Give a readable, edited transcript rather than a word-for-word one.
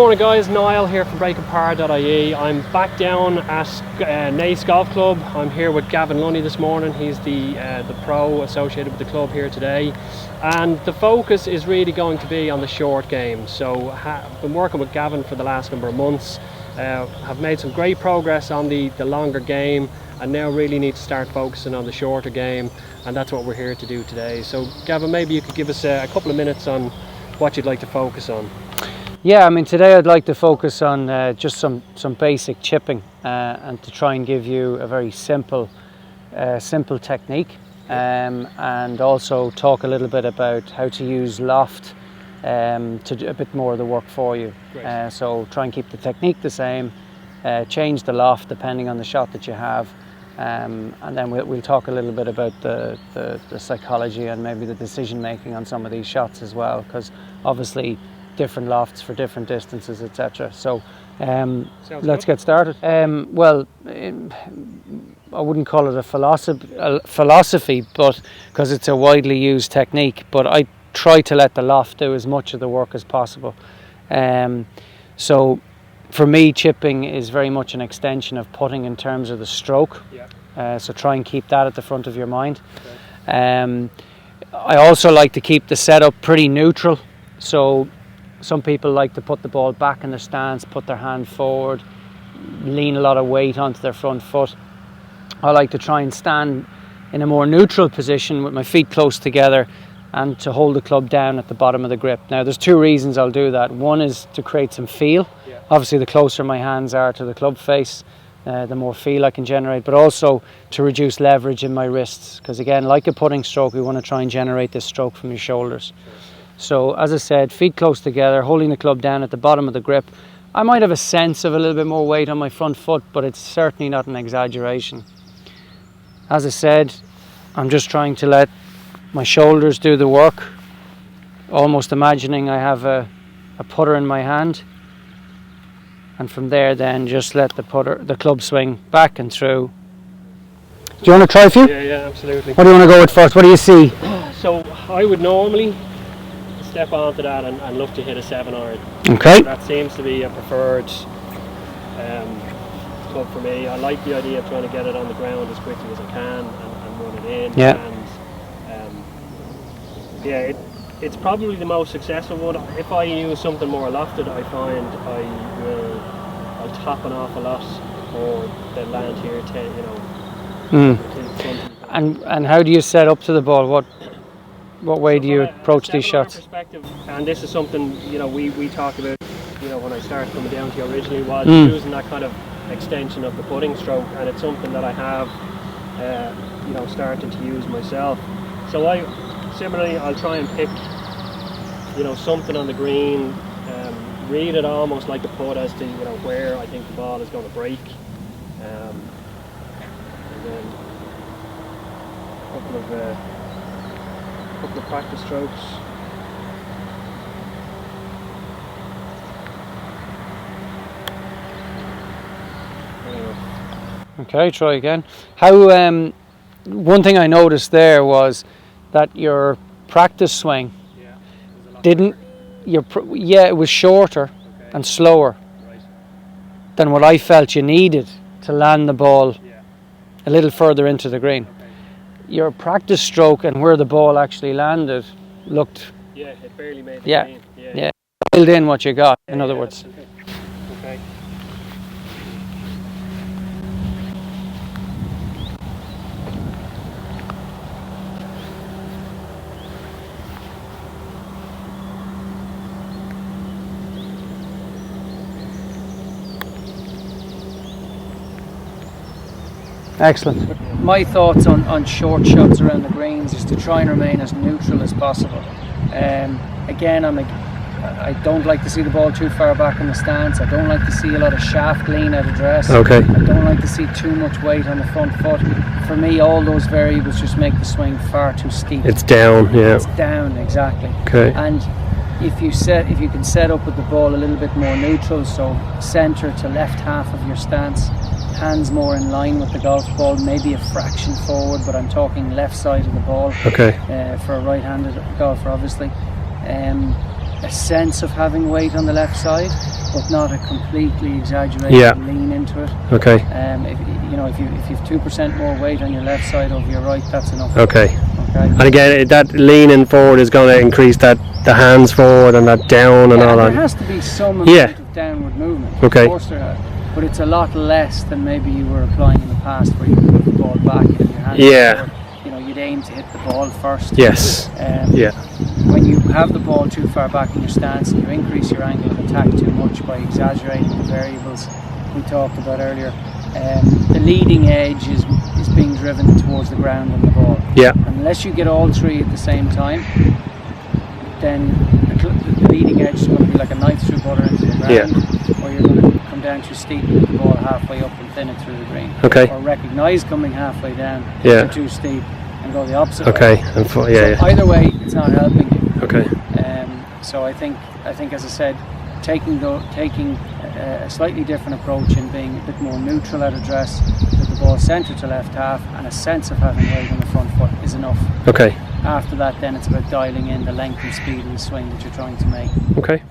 morning guys, Niall here from BreakingPar.tv. I'm back down at Naas Golf Club. I'm here with Gavin Lunny this morning. He's the pro associated with the club here today. And the focus is really going to be on the short game. So I've been working with Gavin for the last number of months. Have made some great progress on the longer game, and now really need to start focusing on the shorter game, and that's what we're here to do today. So Gavin, maybe you could give us a couple of minutes on what you'd like to focus on. Yeah, I mean, today I'd like to focus on just some basic chipping and to try and give you a very simple technique, and also talk a little bit about how to use loft to do a bit more of the work for you. So try and keep the technique the same, change the loft depending on the shot that you have, and then we'll talk a little bit about the psychology and maybe the decision making on some of these shots as well, because obviously different lofts for different distances, etc. So let's get started. Well, I wouldn't call it a philosophy, but because it's a widely used technique, but I try to let the loft do as much of the work as possible. So for me, chipping is very much an extension of putting in terms of the stroke. So try and keep that at the front of your mind. I also like to keep the setup pretty neutral. So some people like to put the ball back in the stance, put their hand forward, lean a lot of weight onto their front foot. I like to try and stand in a more neutral position with my feet close together and to hold the club down at the bottom of the grip. Now there's two reasons I'll do that. One is to create some feel. Obviously the closer my hands are to the club face, the more feel I can generate, but also to reduce leverage in my wrists, because again, like a putting stroke, we want to try and generate this stroke from your shoulders. So as I said, feet close together, holding the club down at the bottom of the grip. I might have a sense of a little bit more weight on my front foot, but it's certainly not an exaggeration. As I said, I'm just trying to let my shoulders do the work, almost imagining I have a putter in my hand, and from there then just let the club swing back and through. Do you want to try a few? Yeah, absolutely. What do you want to go with first? What do you see? So I would normally step onto that and look to hit a 7-iron. Okay. That seems to be a preferred club for me. I like the idea of trying to get it on the ground as quickly as I can and run it in. And it's probably the most successful one. If I use something more lofted, I find I'll top an awful lot, or the land here, And how do you set up to the ball? What way do you approach these shots? Perspective, and this is something we talked about. When I started coming down to you originally, was using that kind of extension of the putting stroke, and it's something that I have started to use myself. So I'll try and pick something on the green, read it almost like a putt as to where I think the ball is going to break, and then a couple of practice strokes. Okay, try again. How one thing I noticed there was that your practice swing it was shorter and slower than what I felt you needed to land the ball a little further into the green. Your practice stroke and where the ball actually landed looked... Yeah, it barely made the green. Yeah. Filled in what you got, in other words. Okay. Excellent. My thoughts on short shots around the greens is to try and remain as neutral as possible. Again, I don't like to see the ball too far back in the stance. I don't like to see a lot of shaft lean out of dress. Okay. I don't like to see too much weight on the front foot. For me, all those variables just make the swing far too steep. It's down, yeah. It's down, exactly. Okay. And if you can set up with the ball a little bit more neutral, so centre to left half of your stance, hands more in line with the golf ball, maybe a fraction forward, but I'm talking left side of the ball. Okay. For a right-handed golfer, obviously. a sense of having weight on the left side, but not a completely exaggerated lean into it. Okay. If you've 2% more weight on your left side over your right, that's enough. Okay. And again, that leaning forward is going to increase the hands forward and that down and all that. There has to be some amount of downward movement. Okay. Of course there has. But it's a lot less than maybe you were applying in the past, where you put the ball back and your hands forward. You'd aim to hit the ball first. Yes. When you have the ball too far back in your stance and you increase your angle of attack too much by exaggerating the variables we talked about earlier, the leading edge is being driven towards the ground on the ball. Yeah. Unless you get all three at the same time, then the leading edge is going to be like a knife through butter into the ground, or you're going to come down too steep and hit the ball halfway up and thin it through the green. Okay. Or recognise coming halfway down, if you're too steep, and go the opposite way. Okay. Either way, it's not helping you. Okay. So I think, as I said, taking a slightly different approach and being a bit more neutral at address, with the ball centre to left half and a sense of having weight on the front foot is enough. Okay. After that, then it's about dialing in the length and speed of the swing that you're trying to make. Okay.